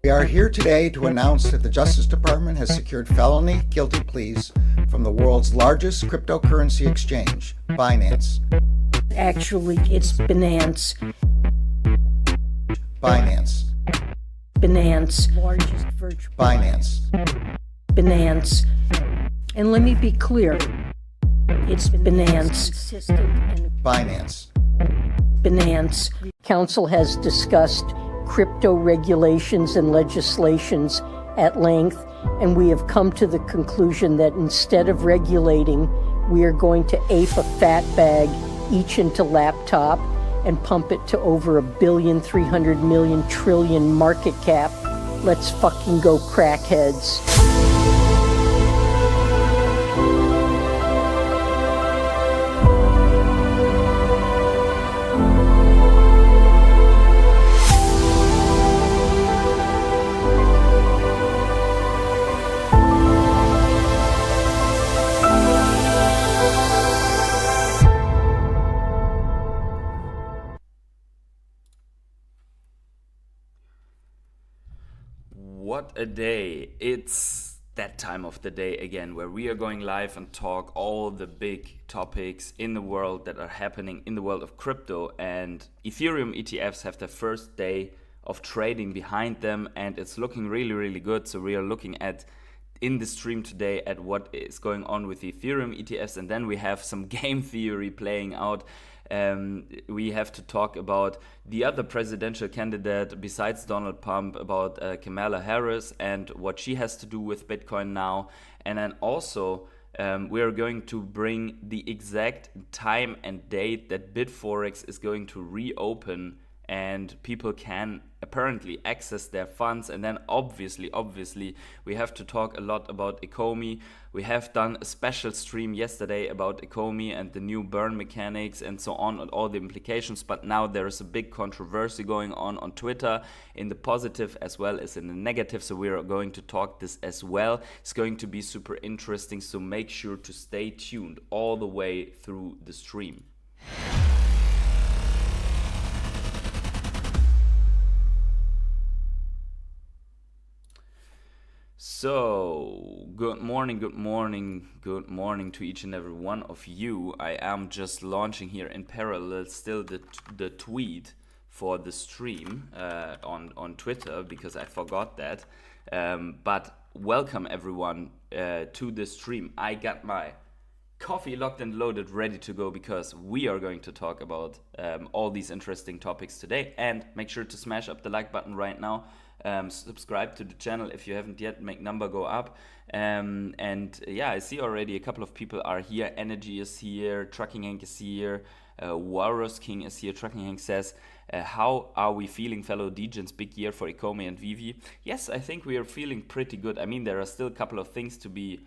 We are here today to announce that the Justice Department has secured felony guilty pleas from the world's largest cryptocurrency exchange, Binance. Actually, it's Binance. Binance. Binance. Largest virtual. Binance. Binance. And let me be clear. It's Binance. Binance. Binance. Council has discussed crypto regulations and legislations at length, and we have come to the conclusion that instead of regulating, we are going to ape a fat bag each into laptop and pump it to over $1,300,000,000,000,000,000,000,000 market cap. Let's fucking go, crackheads. What a day. It's that time of the day again where we are going live and talk all the big topics in the world that are happening in the world of crypto, and Ethereum ETFs have their first day of trading behind them and it's looking really good. So we are looking at in the stream today at what is going on with the Ethereum ETFs, and then we have some game theory playing out. We have to talk about the other presidential candidate besides Donald Trump, about Kamala Harris and what she has to do with Bitcoin now. And then also we are going to bring the exact time and date that BITFOREX is going to reopen and people can apparently access their funds. And then obviously we have to talk a lot about Ecomi. We have done a special stream yesterday about Ecomi and the new burn mechanics and so on and all the implications, but now there is a big controversy going on Twitter in the positive as well as in the negative, so we are going to talk this as well. It's going to be super interesting, so make sure to stay tuned all the way through the stream. So, good morning to each and every one of you. I am just launching here in parallel still the tweet for the stream on Twitter because I forgot that. But welcome everyone to the stream. I got my coffee locked and loaded, ready to go, because we are going to talk about all these interesting topics today. And make sure to smash up the like button right now. Subscribe to the channel if you haven't yet, make number go up. And yeah, I see already a couple of people are here. Energy is here, Trucking Hank is here, Walrus King is here. Trucking Hank says, how are we feeling, fellow Degens? Big year for Ecomi and Veve. Yes, I think we are feeling pretty good. I mean, there are still a couple of things to be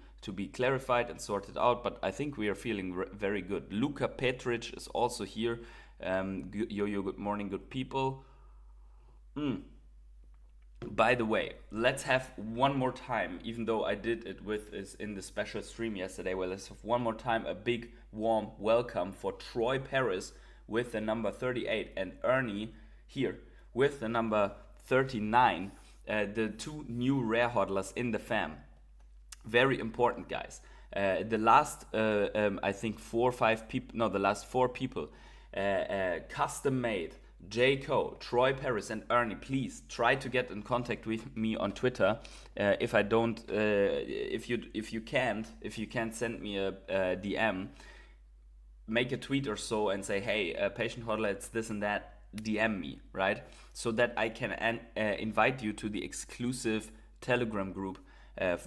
clarified and sorted out, but I think we are feeling very good. Luka Petric is also here. Yo, good morning, good people. By the way, let's have one more time, even though I did it in the special stream yesterday, well, let's have one more time a big warm welcome for Troy Paris with the number 38 and Ernie here with the number 39, the two new rare hodlers in the fam. Very important, guys. The last, I think 4 people, custom made. Jco, Troy Paris, and Ernie, please try to get in contact with me on Twitter. If you can't send me a DM, make a tweet or so and say, hey, patient hodler, it's this and that. DM me, right? So that I can invite you to the exclusive Telegram group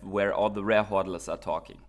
where all the rare hodlers are talking.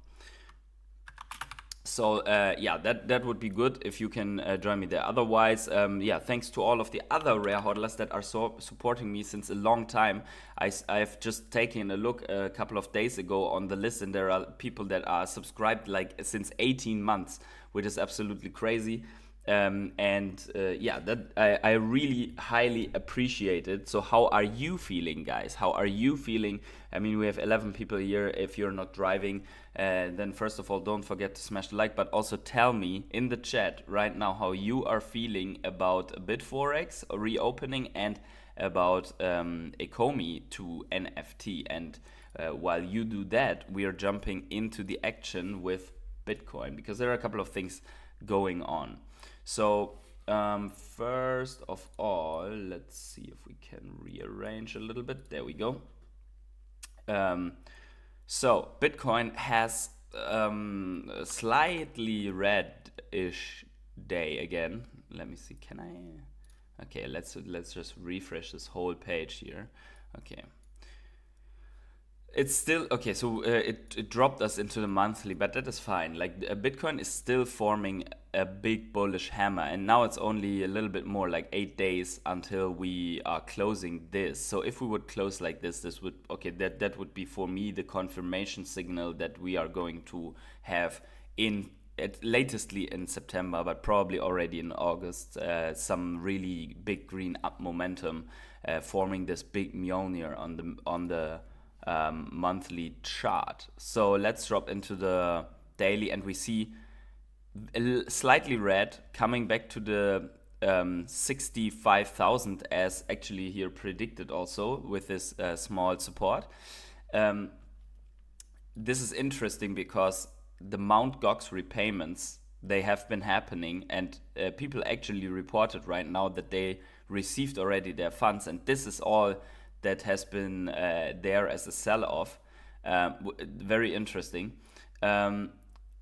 So yeah, that would be good if you can join me there. Otherwise, yeah, thanks to all of the other rare hodlers that are supporting me since a long time. I've just taken a look a couple of days ago on the list, and there are people that are subscribed like since 18 months, which is absolutely crazy. Yeah, that I really highly appreciate it. So how are you feeling, guys? How are you feeling? I mean, we have 11 people here. If you're not driving, then first of all, don't forget to smash the like, but also tell me in the chat right now how you are feeling about BITFOREX reopening and about Ecomi to NFT. And while you do that, we are jumping into the action with Bitcoin, because there are a couple of things going on. So first of all, let's see if we can rearrange a little bit. There we go. So Bitcoin has a slightly red-ish day again. Let me see. Can I? Okay, let's just refresh this whole page here. Okay. It's still okay. So it dropped us into the monthly, but that is fine. Like Bitcoin is still forming a big bullish hammer, and now it's only a little bit more like 8 days until we are closing this. So if we would close like this would that would be for me the confirmation signal that we are going to have at latestly in September, but probably already in August, some really big green up momentum, forming this big meoneer on the monthly chart. So let's drop into the daily, and we see slightly red coming back to the 65,000 as actually here predicted, also with this small support. This is interesting because the Mt. Gox repayments, they have been happening, and people actually reported right now that they received already their funds, and this is all that has been there as a sell-off. Very interesting.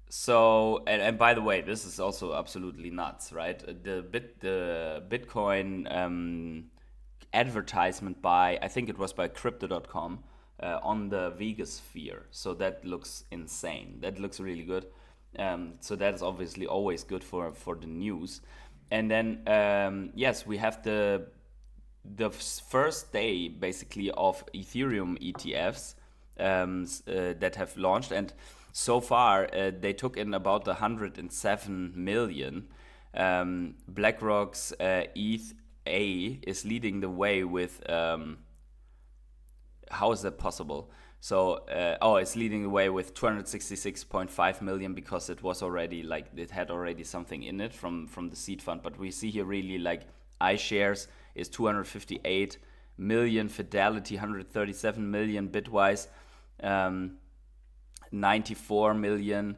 So, and by the way, this is also absolutely nuts, right? The Bitcoin advertisement by, I think it was by Crypto.com, on the Vega sphere. So that looks insane. That looks really good. So that is obviously always good for the news. And then, yes, we have the first day basically of Ethereum ETFs that have launched, and so far they took in about 107 million. BlackRock's ETH is leading the way with how is that possible? So it's leading the way with 266.5 million, because it was already like it had already something in it from the seed fund. But we see here really like iShares is 258 million, Fidelity 137 million, Bitwise 94 million,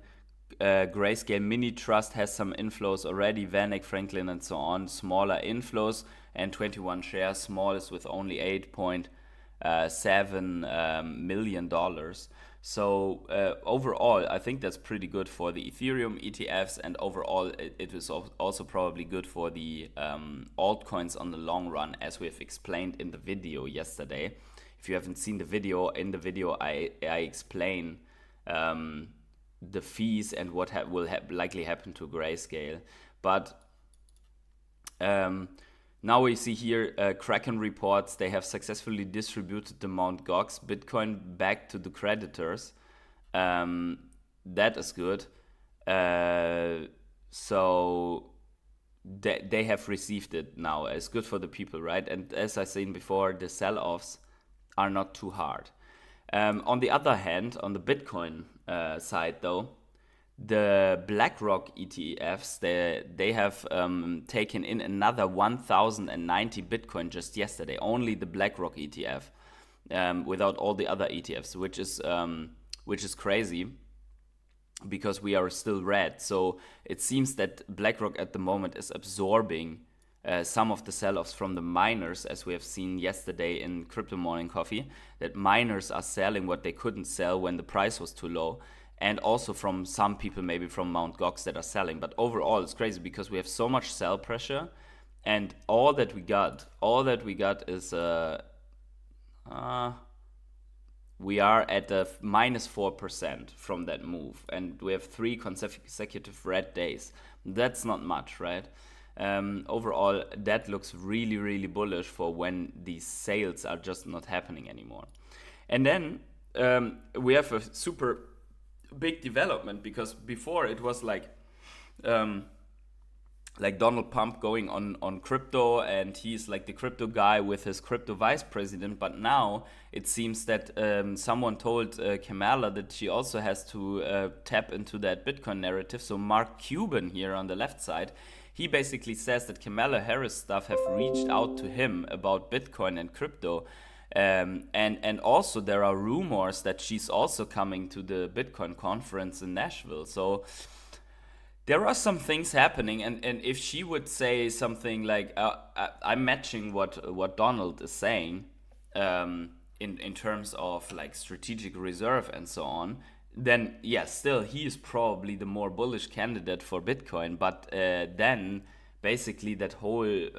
Grayscale Mini Trust has some inflows already, Vanek, Franklin and so on, smaller inflows, and 21 shares, smallest with only $8.7 million. So overall, I think that's pretty good for the Ethereum ETFs, and overall it is also probably good for the altcoins on the long run, as we have explained in the video yesterday. If you haven't seen the video, in the video I explain the fees and what will likely happen to Grayscale. But now we see here Kraken reports they have successfully distributed the Mt. Gox Bitcoin back to the creditors. That is good. So they have received it now. It's good for the people, right? And as I said before, the sell-offs are not too hard. On the other hand, on the Bitcoin side though, the BlackRock ETFs, they have taken in another 1,090 Bitcoin just yesterday. Only the BlackRock ETF, without all the other ETFs, which is crazy, because we are still red. So it seems that BlackRock at the moment is absorbing some of the sell-offs from the miners, as we have seen yesterday in Crypto Morning Coffee, that miners are selling what they couldn't sell when the price was too low. And also from some people, maybe from Mt. Gox, that are selling. But overall, it's crazy because we have so much sell pressure, and all that we got is we are at a -4% from that move, and we have 3 consecutive red days. That's not much, right? Overall, that looks really, really bullish for when these sales are just not happening anymore. And then we have a super big development, because before it was like Donald Trump going on crypto, and he's like the crypto guy with his crypto vice president. But now it seems that someone told Kamala that she also has to tap into that Bitcoin narrative. So Mark Cuban here on the left side, he basically says that Kamala Harris stuff have reached out to him about Bitcoin and crypto. And also there are rumors that she's also coming to the Bitcoin conference in Nashville. So there are some things happening, and if she would say something like, I'm matching what Donald is saying in terms of like strategic reserve and so on, then still he is probably the more bullish candidate for Bitcoin. But then basically that whole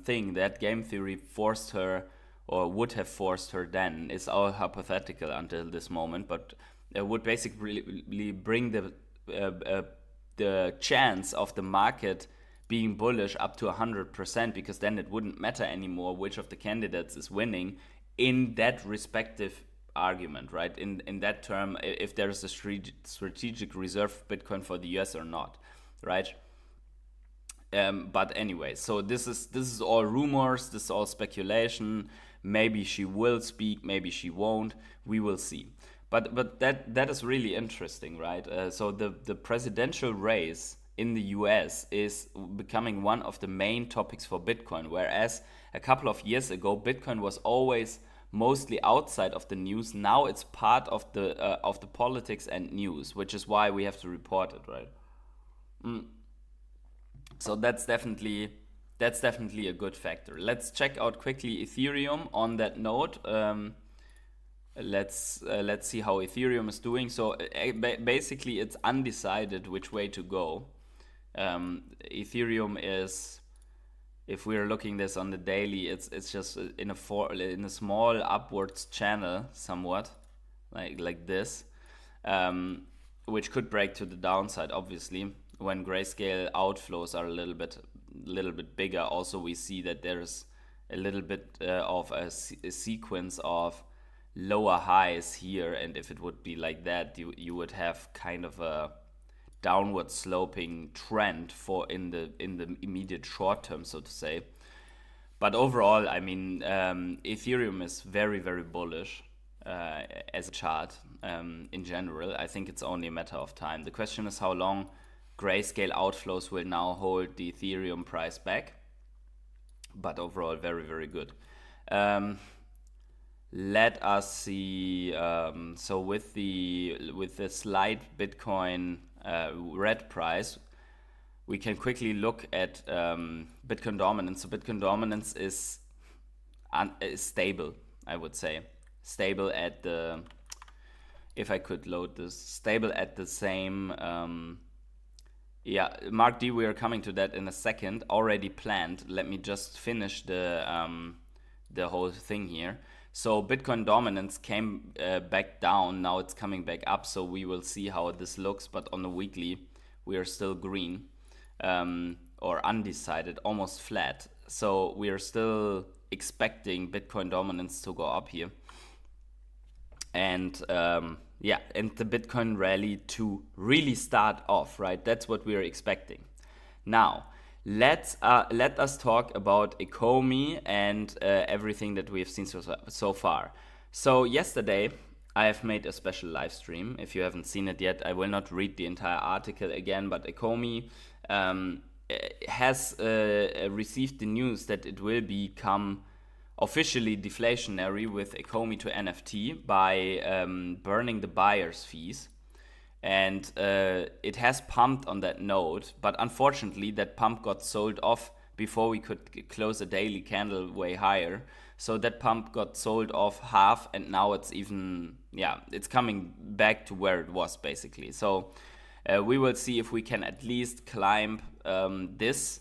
thing, that game theory forced her, or would have forced her then, is all hypothetical until this moment, but would basically bring the chance of the market being bullish up to 100%, because then it wouldn't matter anymore which of the candidates is winning in that respective argument, right? In that term, if there is a strategic reserve of Bitcoin for the US or not, right? But anyway, so this is all rumors, this is all speculation. Maybe she will speak, maybe she won't. We will see. But that is really interesting, right? So the presidential race in the US is becoming one of the main topics for Bitcoin, whereas a couple of years ago, Bitcoin was always mostly outside of the news. Now it's part of the politics and news, which is why we have to report it, right? So that's definitely a good factor. Let's check out quickly Ethereum on that note. Let's see how Ethereum is doing. So basically it's undecided which way to go. Ethereum is, if we're looking this on the daily, it's just in a small upwards channel somewhat, like this, which could break to the downside obviously when grayscale outflows are a little bit bigger. Also we see that there's a little bit of a sequence of lower highs here, and if it would be like that, you would have kind of a downward sloping trend for in the immediate short term, so to say. But overall, I mean, Ethereum is very, very bullish as a chart in general. I think it's only a matter of time. The question is how long grayscale outflows will now hold the Ethereum price back. But overall, very, very good. Let us see. So with the slight Bitcoin red price, we can quickly look at Bitcoin dominance. So Bitcoin dominance is stable, I would say. Stable at the, if I could load this, stable at the same. Mark D, we are coming to that in a second. Already planned. Let me just finish the whole thing here. So Bitcoin dominance came back down. Now it's coming back up. So we will see how this looks. But on the weekly, we are still green or undecided, almost flat. So we are still expecting Bitcoin dominance to go up here. And and the Bitcoin rally to really start off, right? That's what we are expecting. Now, let us talk about Ecomi and everything that we have seen so far. So yesterday, I have made a special live stream. If you haven't seen it yet, I will not read the entire article again, but Ecomi has received the news that it will become officially deflationary with Ecomi to NFT by burning the buyer's fees. And it has pumped on that note, but unfortunately that pump got sold off before we could close a daily candle way higher. So that pump got sold off half, and now it's even, it's coming back to where it was basically. So we will see if we can at least climb this,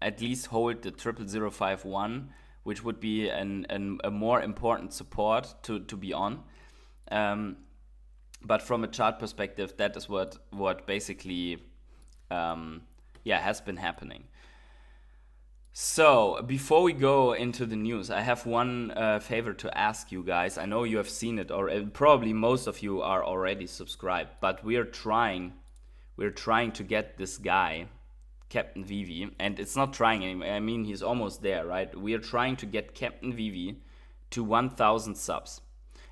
at least hold the 00051, which would be a more important support to be on. But from a chart perspective, that is what basically has been happening. So before we go into the news, I have one favor to ask you guys. I know you have seen it, or probably most of you are already subscribed, but we're trying to get this guy, Captain Veve, and it's not trying anymore. I mean, he's almost there, right? We are trying to get Captain Veve to 1,000 subs,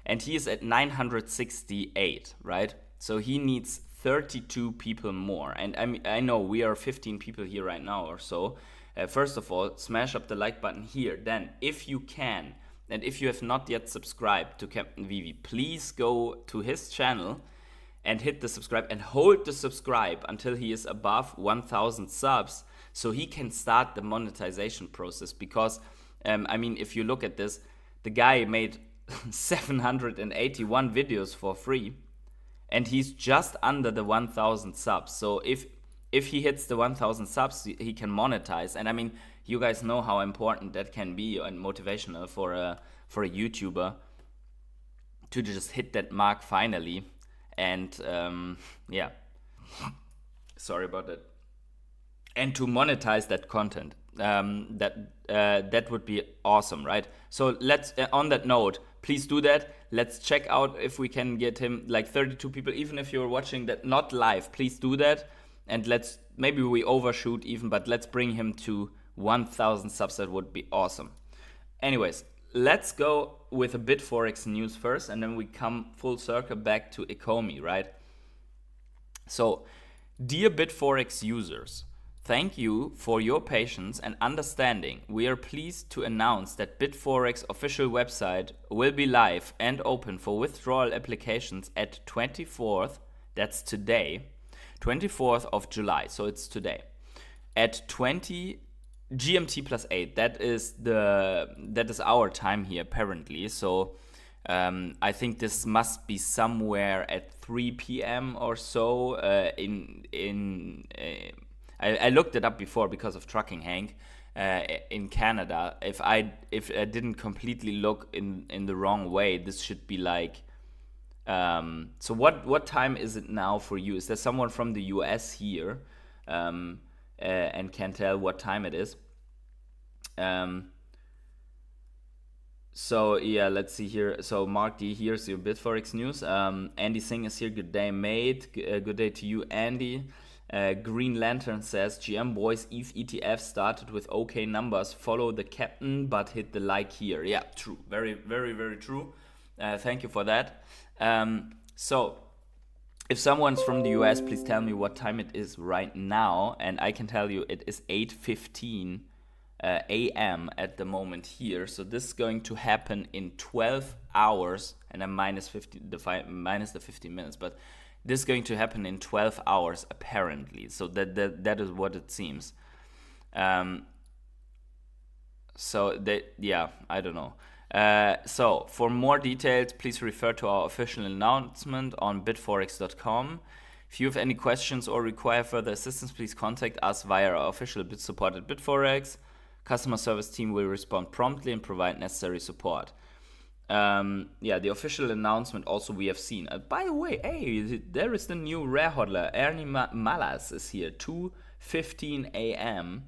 and he is at 968, right? So he needs 32 people more. And I know we are 15 people here right now or so. First of all, smash up the like button here. Then, if you can, and if you have not yet subscribed to Captain Veve, please go to his channel and hit the subscribe and hold the subscribe until he is above 1,000 subs so he can start the monetization process. Because, if you look at this, the guy made 781 videos for free and he's just under the 1,000 subs. So if he hits the 1,000 subs, he can monetize. And you guys know how important that can be and motivational for a YouTuber to just hit that mark finally. And sorry about that. And to monetize that content, that would be awesome, right? So let's on that note, please do that. Let's check out if we can get him like 32 people. Even if you're watching that not live, please do that. And maybe we overshoot even, but let's bring him to 1,000 subs. That would be awesome. Anyways, let's go with a BitForex news first, and then we come full circle back to Ecomi, right? So, dear BitForex users, thank you for your patience and understanding. We are pleased to announce that BitForex official website will be live and open for withdrawal applications at 24th, that's today, 24th of July, so it's today, at 20 GMT plus 8. That is our time here apparently. So I think this must be somewhere at 3 p.m. or so. I looked it up before because of Trucking Hank in Canada. If I didn't completely look in the wrong way, this should be like. So what time is it now for you? Is there someone from the US here and can tell what time it is? So yeah, let's see here. So Mark D, here's your BitForex news. Andy Singh is here. Good day, mate. Good day to you, Andy. Green Lantern says, GM boys, ETH ETF started with okay numbers. Follow the captain, but hit the like here. Yeah, true. Very, very, very true. Thank you for that. So if someone's from the US, please tell me what time it is right now. And I can tell you it is 8:15 a.m. at the moment here. So this is going to happen in 12 hours, and I'm minus the 15 minutes, but this is going to happen in 12 hours apparently. So that is what it seems. So I don't know. So for more details, please refer to our official announcement on bitforex.com. If you have any questions or require further assistance, please contact us via our official bit support at BitForex. Customer service team will respond promptly and provide necessary support. The official announcement also we have seen. By the way, hey, there is the new rare hodler. Ernie Malas is here, 2:15 a.m.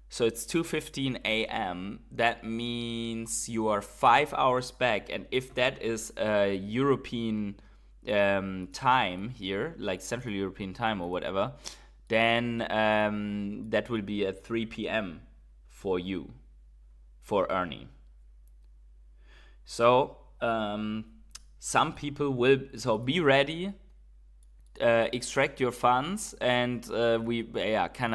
So it's 2:15 a.m. That means you are 5 hours back. And if that is European time here, like Central European time or whatever, then that will be at 3 p.m. for you, for Ernie. So some people will, so be ready, extract your funds, and we kind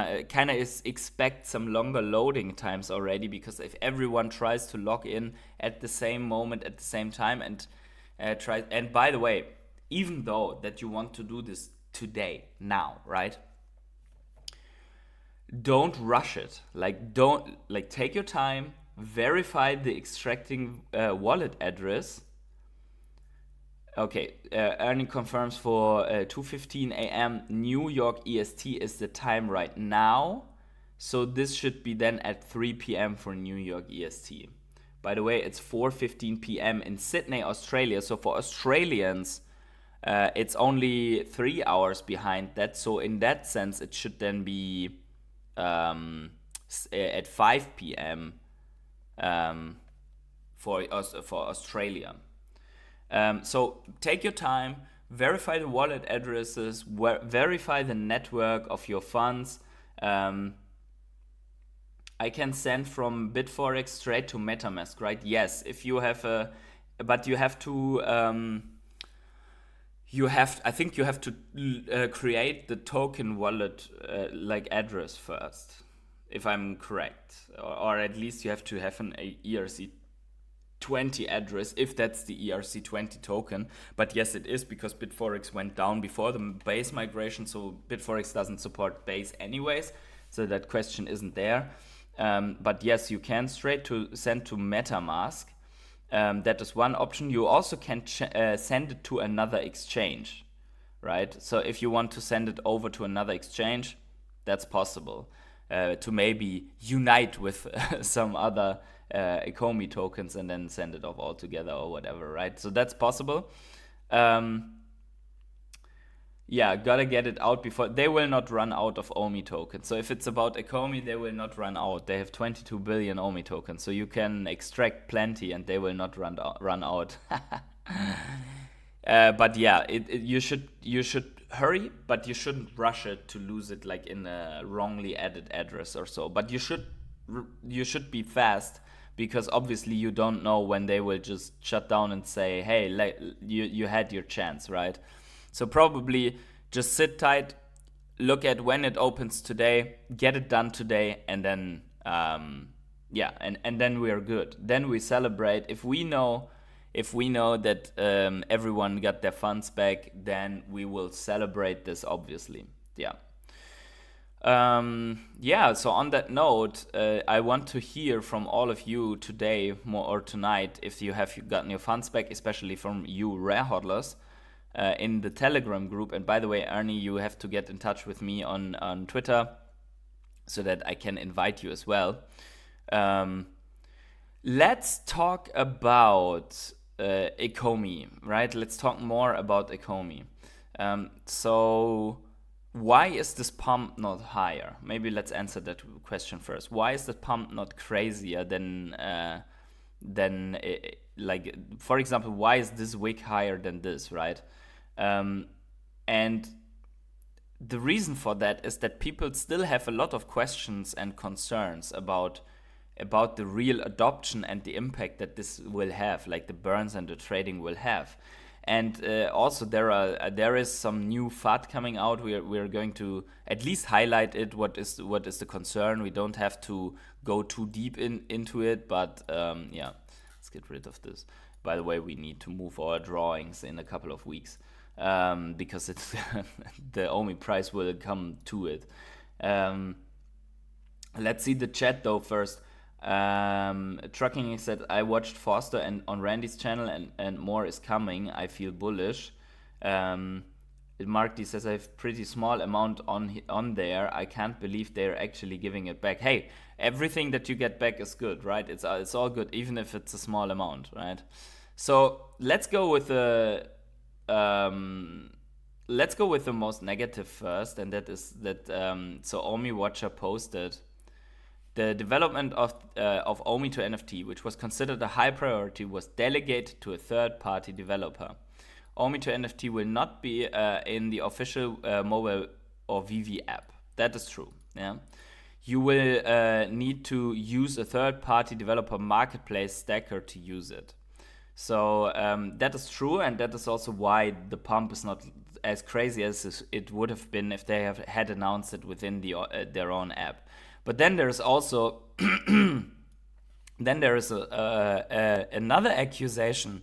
of expect some longer loading times already, because if everyone tries to log in at the same moment, at the same time, and and by the way, even though that you want to do this today, now, right? Don't rush it. Take your time, verify the extracting wallet address. Okay, Ernie confirms for 2:15 a.m. New York EST is the time right now. So this should be then at 3 p.m. for New York EST. By the way, it's 4:15 p.m. in Sydney, Australia. So for Australians, it's only 3 hours behind that. So in that sense, it should then be at 5 p.m. For Australia. So take your time, verify the wallet addresses, verify the network of your funds. I can send from BitForex straight to MetaMask, right? Yes, if you have but you have to I think you have to create the token wallet like address first, if I'm correct, or at least you have to have an ERC20 address if that's the ERC20 token. But yes, it is, because BitForex went down before the base migration, so BitForex doesn't support base anyways, so that question isn't there. But yes, you can send to MetaMask. That is one option. You also can send it to another exchange, right? So if you want to send it over to another exchange, that's possible. To maybe unite with some other Ecomi tokens and then send it off all together or whatever, right? So that's possible. Yeah, gotta get it out before. They will not run out of OMI tokens. So if it's about Ecomi, they will not run out. They have 22 billion OMI tokens, so you can extract plenty and they will not run out. But yeah, you should hurry, but you shouldn't rush it to lose it like in a wrongly added address or so. But you should be fast, because obviously you don't know when they will just shut down and say, hey, you had your chance, right? So probably just sit tight, look at when it opens today, get it done today, and then and then we are good. Then we celebrate. If we know that everyone got their funds back, then we will celebrate this, obviously. Yeah. So on that note, I want to hear from all of you today or tonight if you have gotten your funds back, especially from you rare hodlers in the Telegram group. And by the way, Ernie, you have to get in touch with me on Twitter so that I can invite you as well. Let's talk about Ecomi, right? Let's talk more about Ecomi. So why is this pump not higher? Maybe let's answer that question first. Why is the pump not crazier than like, for example, why is this wick higher than this, right? And the reason for that is that people still have a lot of questions and concerns about the real adoption and the impact that this will have, like the burns and the trading will have. And also there is some new FAT coming out. We're going to at least highlight it. What is the concern? We don't have to go too deep into it, but let's get rid of this. By the way, we need to move our drawings in a couple of weeks because it's the OMI price will come to it. Let's see the chat though first. Trucking said, I watched Foster and on Randy's channel and more is coming. I feel bullish. Mark D says, I have pretty small amount on there. I can't believe they're actually giving it back. Hey, everything that you get back is good, right? It's all good, even if it's a small amount, right? So let's go with the most negative first, and that is that so Omi Watcher posted the development of Omi to NFT, which was considered a high priority, was delegated to a third-party developer. Omi to NFT will not be in the official mobile or Veve app. That is true. Yeah, you will need to use a third-party developer marketplace StackR to use it. So that is true, and that is also why the pump is not as crazy as it would have been if they had announced it within their own app. But then there's also another accusation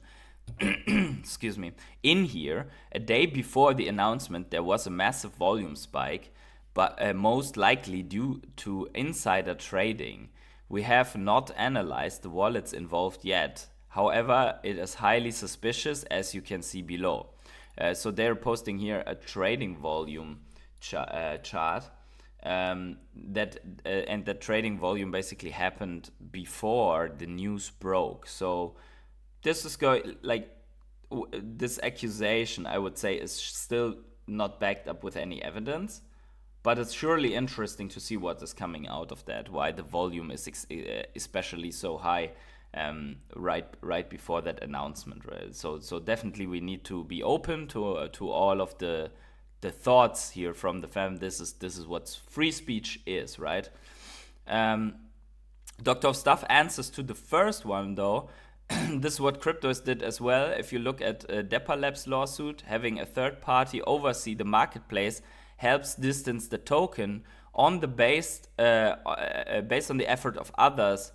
excuse me, in here. A day before the announcement, there was a massive volume spike, but most likely due to insider trading. We have not analyzed the wallets involved yet. However, it is highly suspicious, as you can see below. So they're posting here a trading volume chart. That trading volume basically happened before the news broke. So this is this accusation, I would say, is still not backed up with any evidence, but it's surely interesting to see what is coming out of that, why the volume is especially so high right before that announcement, right? So definitely we need to be open to all of the thoughts here from the fam. This is what free speech is, right? Dr. of Stuff answers to the first one though. this is what cryptos did as well. If you look at Depper Labs lawsuit, having a third party oversee the marketplace helps distance the token on the based on the effort of others,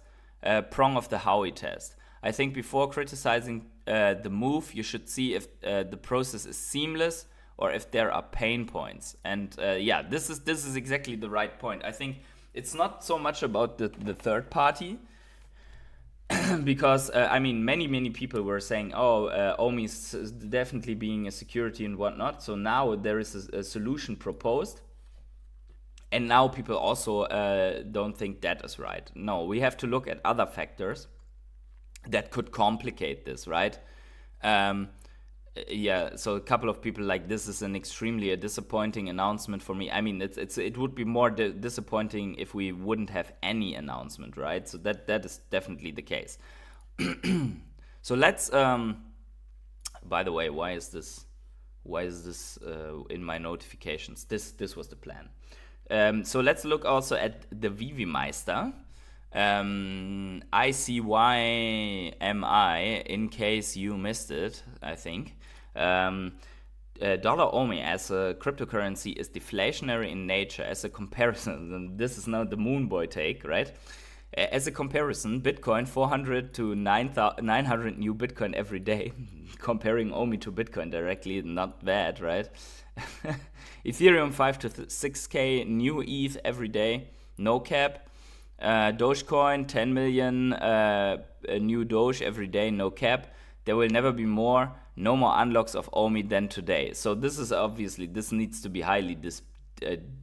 prong of the Howey test. I think before criticizing the move, you should see if the process is seamless or if there are pain points. And this is exactly the right point. I think it's not so much about the third party, because many people were saying, OMI is definitely being a security and whatnot. So now there is a solution proposed, and now people also don't think that is right. No, we have to look at other factors that could complicate this, right? So a couple of people like, this is an extremely disappointing announcement for me. I mean, it would be more disappointing if we wouldn't have any announcement, right? So that is definitely the case. So let's by the way, why is this in my notifications? This was the plan. So let's look also at the Veve Meister. ICYMI, in case you missed it, I think. Dollar OMI as a cryptocurrency is deflationary in nature. As a comparison, and this is now the Moon Boy take, right? As a comparison, Bitcoin 400 to 900 new Bitcoin every day. Comparing OMI to Bitcoin directly, not bad, right? Ethereum 5 to 6k new ETH every day, no cap. Dogecoin 10 million new Doge every day, no cap. There will never be no more unlocks of OMI than today. So this is obviously, this needs to be highly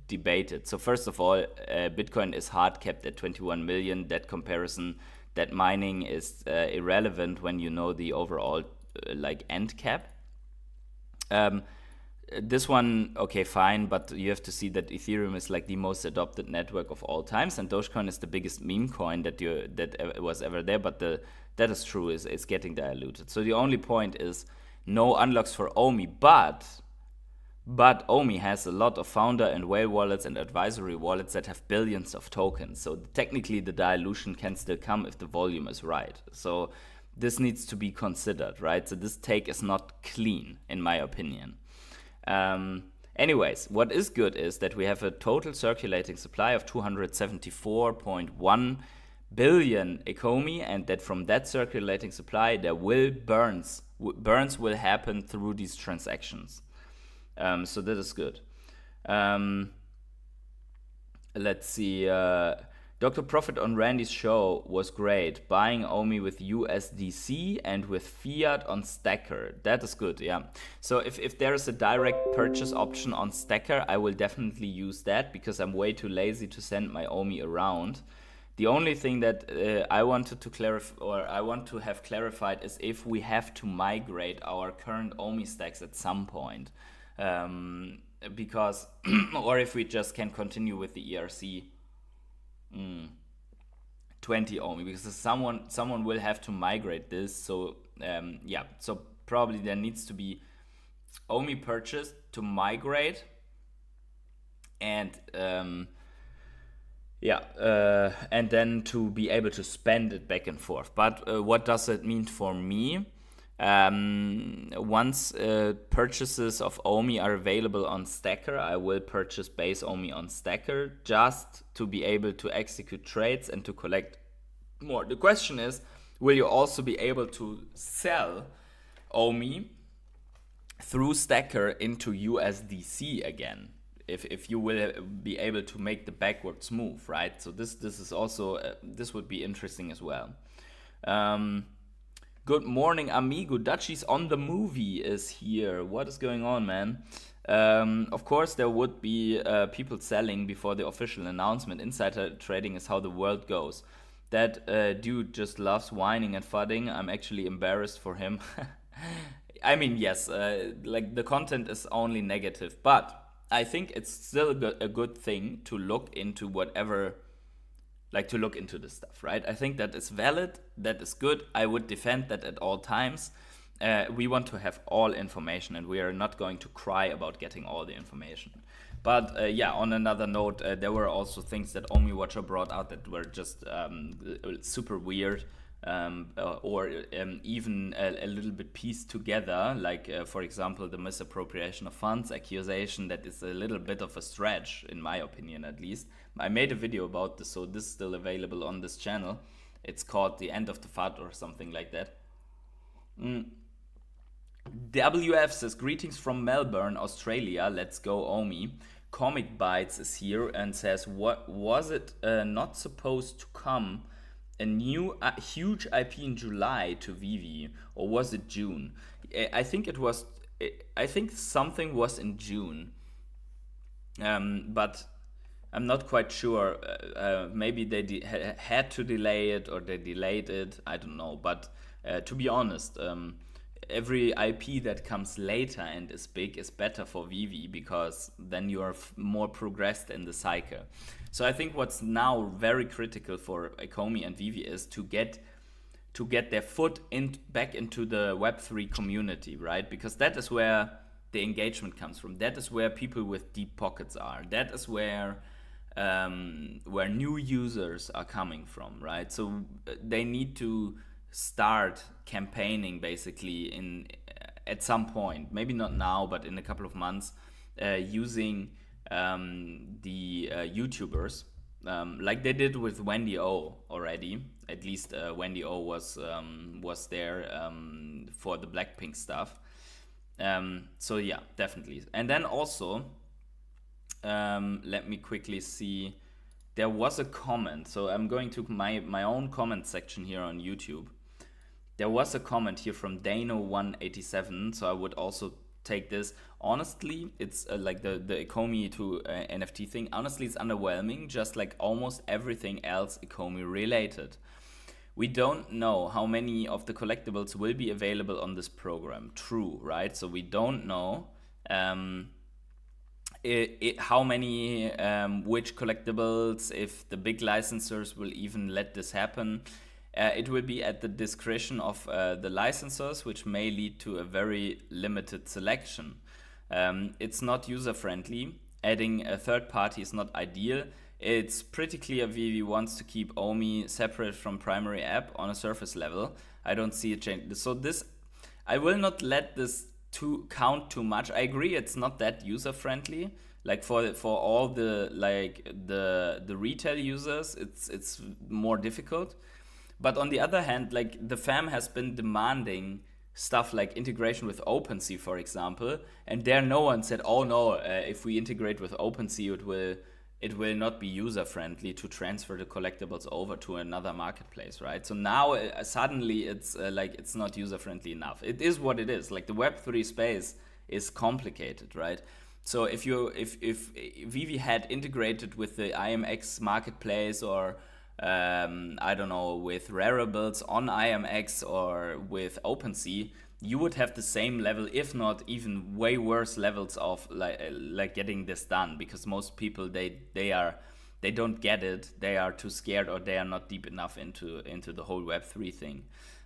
debated. So first of all, Bitcoin is hard capped at 21 million. That comparison, that mining is irrelevant when you know the overall end cap. This one, okay, fine, but you have to see that Ethereum is like the most adopted network of all times, and Dogecoin is the biggest meme coin that was ever there. But that is true, is getting diluted. So the only point is no unlocks for OMI, but OMI has a lot of founder and whale wallets and advisory wallets that have billions of tokens. So technically, the dilution can still come if the volume is right. So this needs to be considered, right? So this take is not clean, in my opinion. Anyways, what is good is that we have a total circulating supply of 274.1 billion Ecomi, and that from that circulating supply there will burns will happen through these transactions. So that is good. Let's see. Dr. Profit on Randy's show was great. Buying OMI with USDC and with fiat on StackR. That is good, yeah. So if there is a direct purchase option on StackR, I will definitely use that because I'm way too lazy to send my OMI around. The only thing that I wanted to clarify, or I want to have clarified, is if we have to migrate our current OMI stacks at some point. Because, or if we just can continue with the ERC 20 OMI, because someone will have to migrate this. So so probably there needs to be OMI purchased to migrate, and and then to be able to spend it back and forth. But what does it mean for me? Once purchases of OMI are available on StackR, I will purchase base OMI on StackR just to be able to execute trades and to collect more. The question is, will you also be able to sell OMI through StackR into USDC again? If you will be able to make the backwards move, right? So this is also this would be interesting as well. Good morning, amigo. Dutchies on the movie is here. What is going on, man? Of course, there would be people selling before the official announcement. Insider trading is how the world goes. That dude just loves whining and fudding. I'm actually embarrassed for him. I mean, yes, like the content is only negative, but I think it's still a good thing to look into whatever, like to look into this stuff, right? I think that is valid, that is good. I would defend that at all times. We want to have all information, and we are not going to cry about getting all the information. But on another note, there were also things that OMI Watcher brought out that were just super weird. even a little bit pieced together, like for example the misappropriation of funds accusation. That is a little bit of a stretch, in my opinion at least. I made a video about this, so this is still available on this channel. It's called The End of the FUD or something like that. WF says, greetings from Melbourne, Australia. Let's go, Omi. Comic Bites is here and says, what was it not supposed to come a new huge IP in July to Veve, or was it June? I think it was. I think something was in June, but I'm not quite sure. Maybe they had to delay it, or they delayed it. I don't know. But to be honest, every IP that comes later and is big is better for Veve, because then you are more progressed in the cycle. So I think what's now very critical for Ecomi and Veve is to get their foot back into the Web3 community, right? Because that is where the engagement comes from. That is where people with deep pockets are. That is where new users are coming from, right? So they need to start campaigning basically at some point, maybe not now, but in a couple of months, using the YouTubers, like they did with Wendy O already. At least Wendy O was there for the Blackpink stuff. So yeah, definitely. And then also, let me quickly see. There was a comment. So I'm going to my own comment section here on YouTube. There was a comment here from Dano187, so I would also take this. Honestly, it's like the Ecomi to NFT thing. Honestly, it's underwhelming, just like almost everything else Ecomi related. We don't know how many of the collectibles will be available on this program. True, right? So we don't know how many, which collectibles, if the big licensors will even let this happen. It will be at the discretion of the licensors, which may lead to a very limited selection. It's not user-friendly. Adding a third party is not ideal. It's pretty clear Veve wants to keep Omi separate from primary app on a surface level. I don't see a change. So this, I will not let this count too much. I agree, it's not that user-friendly. Like for all the the retail users, it's more difficult. But on the other hand, like the fam has been demanding stuff like integration with OpenSea, for example, and there no one said, oh no, if we integrate with OpenSea, it will not be user friendly to transfer the collectibles over to another marketplace, right? So now suddenly it's like it's not user friendly enough. It is what it is. Like the Web3 space is complicated, right? So if Veve had integrated with the IMX marketplace, or I don't know, with Raribles on IMX or with OpenSea, you would have the same level, if not even way worse levels of like getting this done, because most people they don't get it, they are too scared, or they are not deep enough into the whole Web3 thing.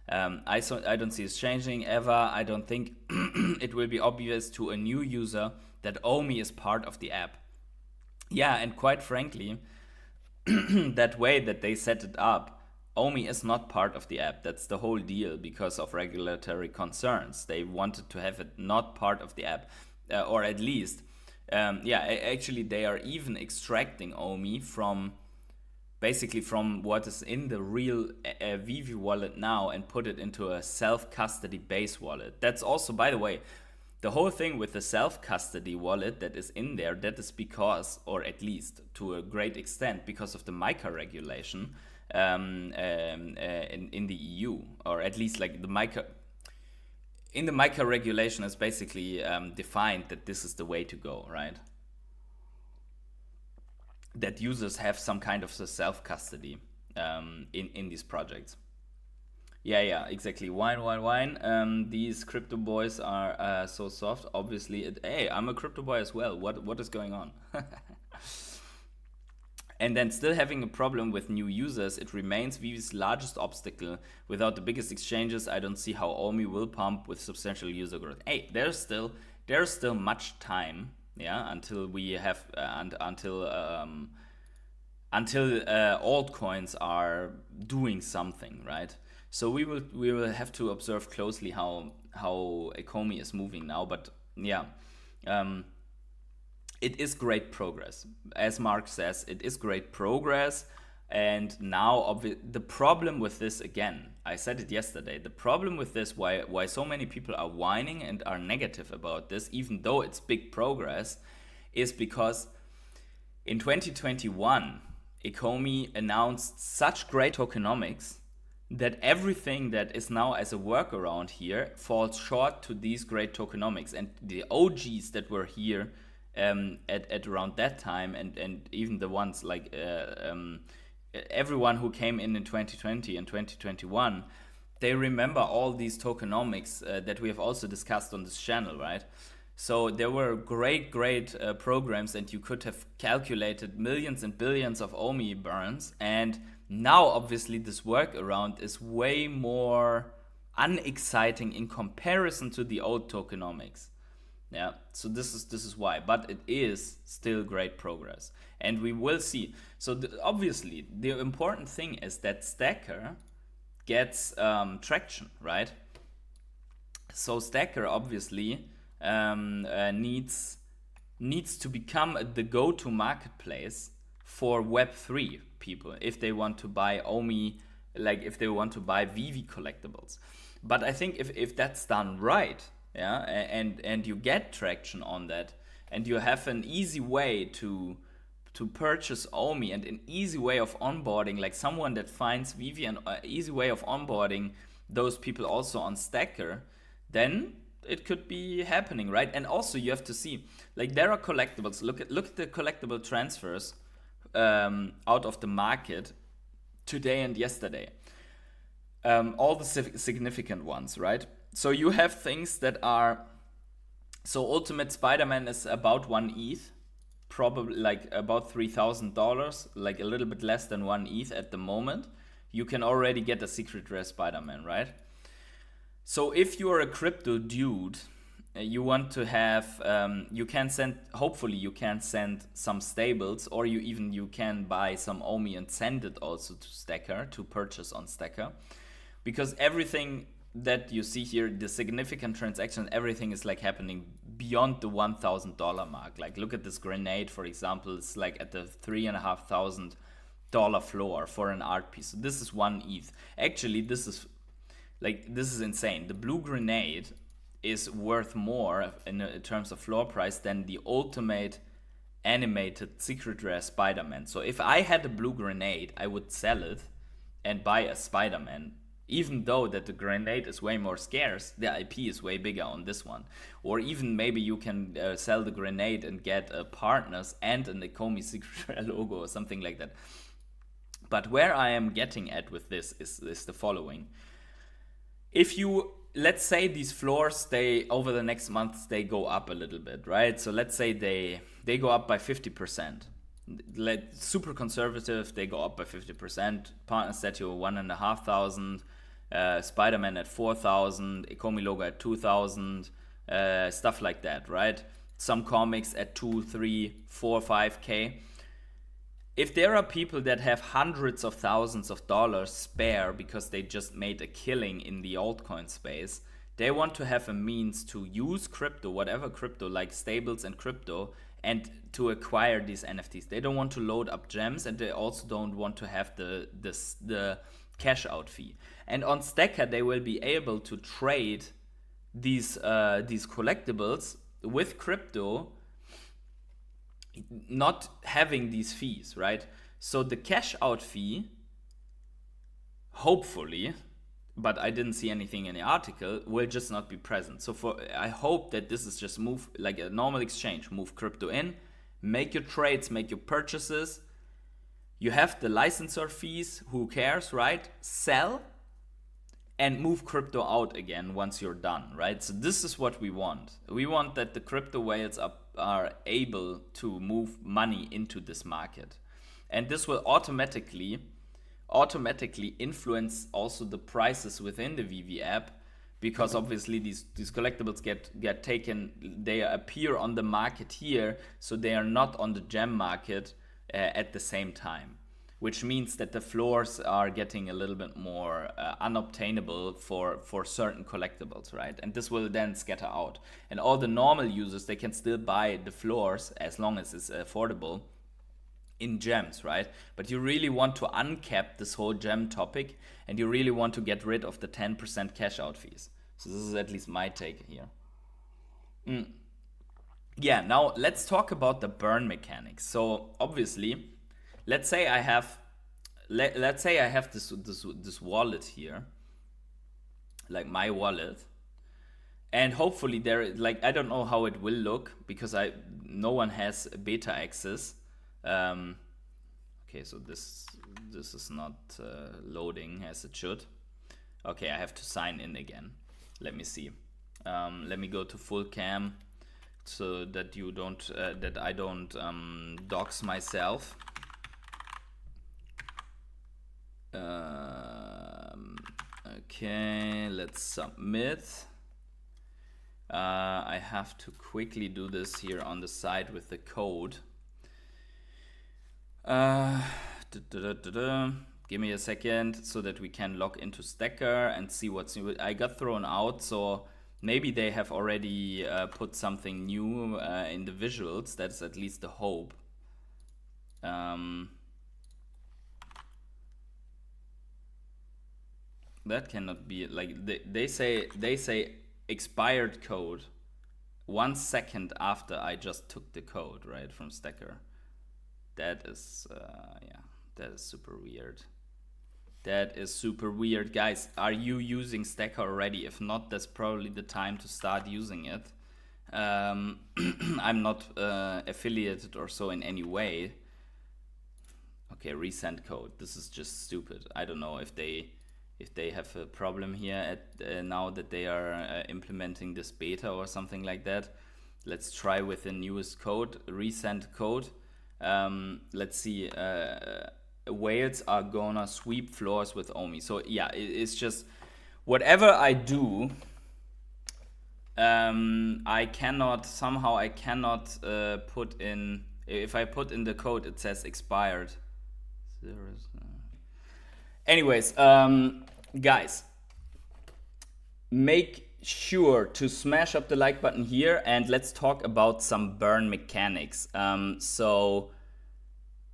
I don't see it changing ever. I don't think it will be obvious to a new user that Omi is part of the app. Yeah, and quite frankly, that way that they set it up, Omi is not part of the app. That's the whole deal, because of regulatory concerns. They wanted to have it not part of the app, or at least, actually they are even extracting Omi from what is in the real Veve wallet now and put it into a self-custody base wallet. That's also, by the way, the whole thing with the self-custody wallet that is in there, that is because, or at least to a great extent, because of the MiCA regulation in the EU, or at least like the MiCA. In the MiCA regulation is basically defined that this is the way to go, right? That users have some kind of self-custody in these projects. Yeah, exactly. Wine. These crypto boys are so soft. Obviously, hey, I'm a crypto boy as well. What is going on? And then still having a problem with new users, it remains Veve's largest obstacle. Without the biggest exchanges, I don't see how Omi will pump with substantial user growth. Hey, there's still much time, yeah, until we have until altcoins are doing something, right? So we will have to observe closely how Ecomi is moving now. But yeah, it is great progress. As Mark says, it is great progress. And now the problem with this, again, I said it yesterday, the problem with this, why so many people are whining and are negative about this, even though it's big progress, is because in 2021, Ecomi announced such great tokenomics that everything that is now as a workaround here falls short to these great tokenomics. And the OGs that were here at around that time, and even the ones like everyone who came in 2020 and 2021, they remember all these tokenomics that we have also discussed on this channel, right? So there were great programs, and you could have calculated millions and billions of OMI burns. And now, obviously, this workaround is way more unexciting in comparison to the old tokenomics. Yeah, so this is why, but it is still great progress, and we will see. So obviously, the important thing is that StackR gets traction, right? So StackR obviously needs to become the go-to marketplace for Web3 people if they want to buy OMI, like if they want to buy Veve Collectibles. But I think if that's done right, yeah, and you get traction on that, and you have an easy way to purchase OMI and an easy way of onboarding, like someone that finds Veve, an easy way of onboarding those people also on StackR, then it could be happening, right? And also you have to see, like there are collectibles. Look at the collectible transfers out of the market today and yesterday. All the significant ones, right? So you have things that are, so Ultimate Spider-Man is about 1 ETH, probably like about $3,000, like a little bit less than 1 ETH at the moment. You can already get a secret rare Spider-Man, right? So if you're a crypto dude, you want to have, hopefully you can send some stables, or you can buy some OMI and send it also to StackR to purchase on StackR. Because everything that you see here, the significant transaction, everything is like happening beyond the $1,000 mark. Like look at this grenade, for example, it's like at the $3,500 floor for an art piece. So this is 1 ETH. Actually, this is insane. The blue grenade is worth more in terms of floor price than the ultimate animated secret rare Spider-Man. So if I had a blue grenade, I would sell it and buy a Spider-Man. Even though that the grenade is way more scarce, the IP is way bigger on this one. Or even maybe you can sell the grenade and get partners and an Ecomi secret rare logo or something like that. But where I am getting at with this is the following. If you, let's say these floors, over the next months, they go up a little bit, right? So let's say they go up by 50%. Super conservative, they go up by 50%. Partner statue 1,500, Spider-Man at 4,000, Ecomi logo at 2,000, stuff like that, right? Some comics at 2, 3, 4, 5K. If there are people that have hundreds of thousands of dollars spare because they just made a killing in the altcoin space, they want to have a means to use crypto, whatever crypto, like stables and crypto, and to acquire these NFTs. They don't want to load up gems, and they also don't want to have the cash out fee. And on StackR, they will be able to trade these collectibles with crypto, not having these fees, right? So the cash out fee, hopefully, but I didn't see anything in the article, will just not be present. So I hope that this is just move like a normal exchange, move crypto in, make your trades, make your purchases. You have the licensor fees, who cares, right? Sell and move crypto out again once you're done, right? So this is what we want. We want that the crypto whales are able to move money into this market. And this will automatically influence also the prices within the Veve app, because obviously these collectibles get taken, they appear on the market here, so they are not on the gem market at the same time. which means that the floors are getting a little bit more unobtainable for certain collectibles, right? And this will then scatter out. And all the normal users, they can still buy the floors as long as it's affordable in gems, right? But you really want to uncap this whole gem topic, and you really want to get rid of the 10% cash out fees. So this is at least my take here. Yeah, now let's talk about the burn mechanics. So obviously, let's say I have this wallet here, like my wallet, and hopefully I don't know how it will look because no one has beta access. Okay, so this is not loading as it should. Okay, I have to sign in again. Let me see. Let me go to full cam so that I don't dox myself. Okay, let's submit. I have to quickly do this here on the side with the code. Give me a second so that we can log into StackR and see what's new. I got thrown out, so maybe they have already put something new in the visuals. That's at least the hope. That cannot be, like, they say expired code 1 second after I just took the code, right, from StackR. That is that is super weird. That is super weird. Guys, are you using StackR already? If not, that's probably the time to start using it. I'm not affiliated or so in any way. Okay, resend code. This is just stupid. I don't know if they have a problem here at now that they are implementing this beta or something like that. Let's try with the newest code, resend code. Let's see. Whales are gonna sweep floors with Omi. So yeah, it's just whatever I do, I cannot put in. If I put in the code, it says expired. Anyways, guys, make sure to smash up the like button here, and let's talk about some burn mechanics. So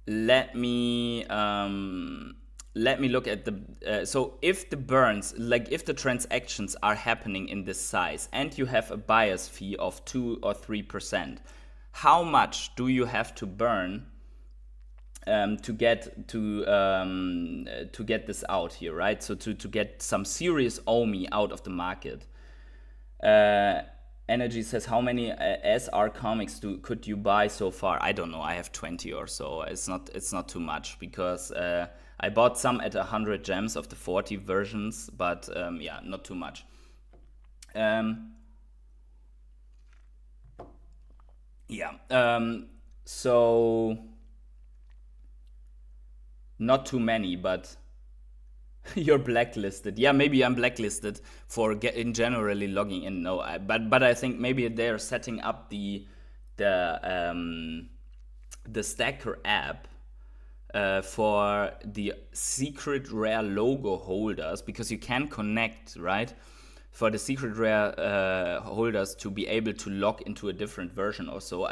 let me look at the so if the burns, like if the transactions are happening in this size and you have a bias fee of 2 or 3%, how much do you have to burn to get this out here, right? So to get some serious OMI out of the market. Energy says, how many SR comics could you buy so far? I don't know. I have 20 or so. It's not too much because I bought some at 100 gems of the 40 versions, but yeah, not too much. So not too many, but you're blacklisted. Yeah, maybe I'm blacklisted for generally logging in. No, but I think maybe they're setting up the StackR app for the secret rare logo holders, because you can connect, right? For the secret rare holders to be able to log into a different version or so.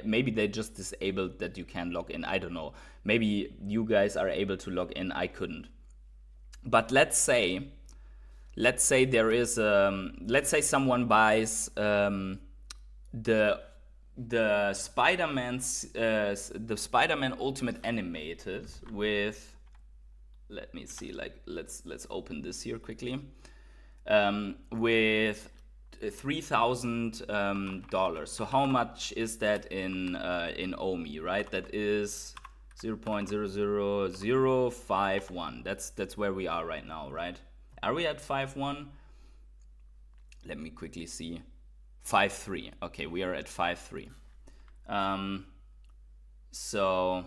Maybe they just disabled that you can log in. I don't know. Maybe you guys are able to log in. I couldn't. But let's say there is let's say someone buys the Spider-Man Ultimate Animated with, let me see, like let's open this here quickly, with $3,000. So how much is that in OMI, right? That is 0.00051. That's where we are right now, right? Are we at 5.1? Let me quickly see. 5.3. Okay, we are at 5.3. So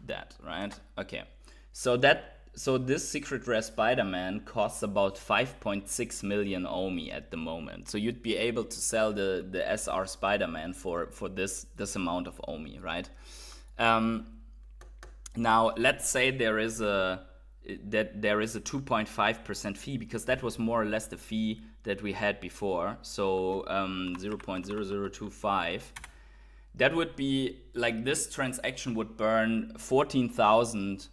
that, right? Okay. So this secret rare Spider-Man costs about 5.6 million OMI at the moment. So you'd be able to sell the SR Spider-Man for this amount of OMI, right? Now, let's say there is a 2.5% fee, because that was more or less the fee that we had before. So 0.0025. That would be like, this transaction would burn 14,000.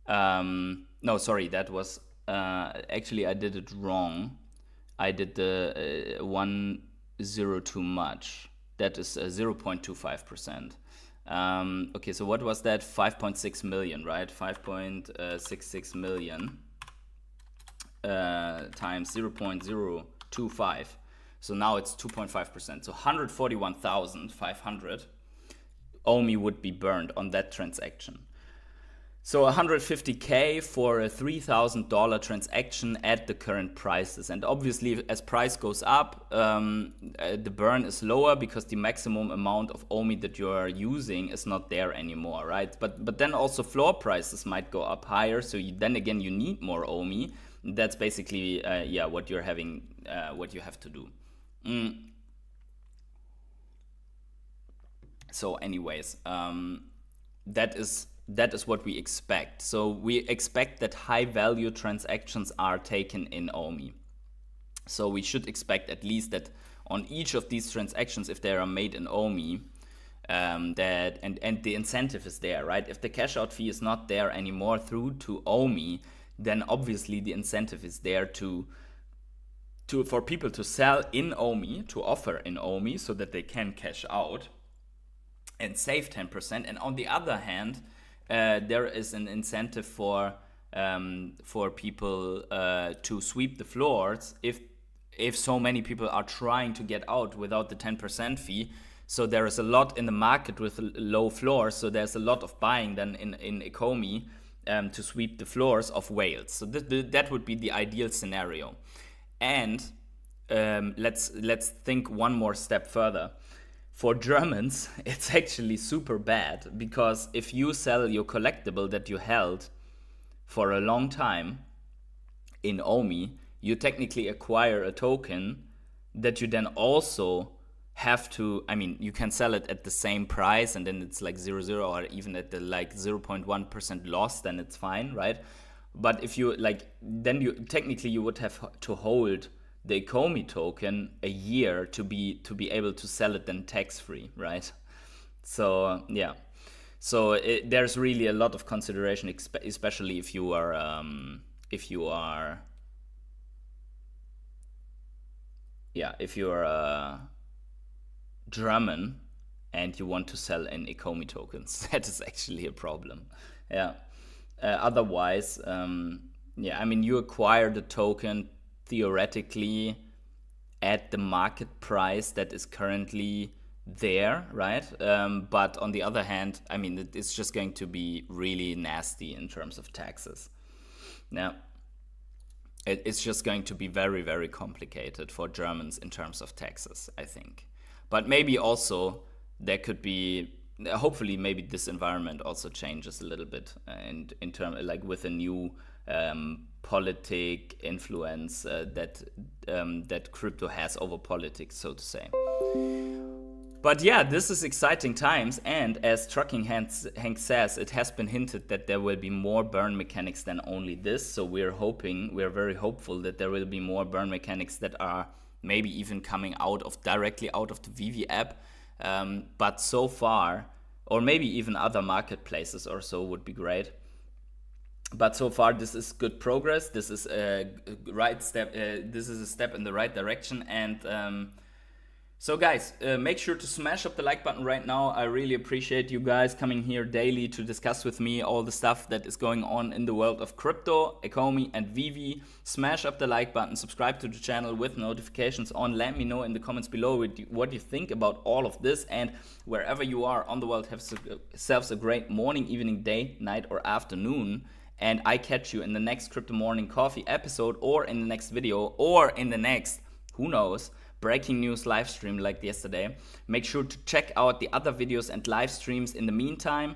No, sorry, that was actually, I did it wrong. I did the 10 too much. That is 0.25%. Okay, so what was that? 5.6 million, right? 5.66 million times 0.025. So now it's 2.5%. So 141,500 OMI would be burned on that transaction. So 150K for a $3,000 transaction at the current prices. And obviously, as price goes up, the burn is lower, because the maximum amount of OMI that you are using is not there anymore, right? But then also floor prices might go up higher. So then again, you need more OMI. That's basically, what you're having, what you have to do. So anyways, that is what we expect. So we expect that high value transactions are taken in OMI. So we should expect at least that on each of these transactions, if they are made in OMI, that and the incentive is there, right? If the cash out fee is not there anymore through to OMI, then obviously the incentive is there for people to sell in OMI, to offer in OMI, so that they can cash out and save 10%. And on the other hand, there is an incentive for people to sweep the floors if so many people are trying to get out without the 10% fee. So there is a lot in the market with low floors. So there's a lot of buying then in Ecomi to sweep the floors of whales. So that would be the ideal scenario. And let's think one more step further. For Germans, it's actually super bad, because if you sell your collectible that you held for a long time in OMI, you technically acquire a token that you then also have to, I mean, you can sell it at the same price, and then it's like 0.0, or even at the like 0.1% loss, then it's fine, right? But if you like, then you technically you would have to hold the Ecomi token a year to be able to sell it then tax-free, right? So yeah, so there's really a lot of consideration, especially if you are German and you want to sell in Ecomi tokens. That is actually a problem. Yeah. Otherwise, I mean, you acquire the token theoretically at the market price that is currently there, right? But on the other hand, I mean, it's just going to be really nasty in terms of taxes. Now, it's just going to be very, very complicated for Germans in terms of taxes, I think. But maybe also there could be, hopefully maybe this environment also changes a little bit in terms, like with a new politic influence that crypto has over politics, so to say. But yeah, this is exciting times, and as Trucking Hank says, it has been hinted that there will be more burn mechanics than only this. So we're very hopeful that there will be more burn mechanics that are maybe even coming directly out of the Veve app. But so far, or maybe even other marketplaces or so would be great. But so far, this is good progress. This is a right step. This is a step in the right direction. And so guys, make sure to smash up the like button right now. I really appreciate you guys coming here daily to discuss with me all the stuff that is going on in the world of crypto, Ecomi, and Veve. Smash up the like button, subscribe to the channel with notifications on. Let me know in the comments below what you think about all of this. And wherever you are on the world, have yourselves a great morning, evening, day, night, or afternoon. And I catch you in the next Crypto Morning Coffee episode, or in the next video, or in the next, who knows, breaking news live stream like yesterday. Make sure to check out the other videos and live streams in the meantime.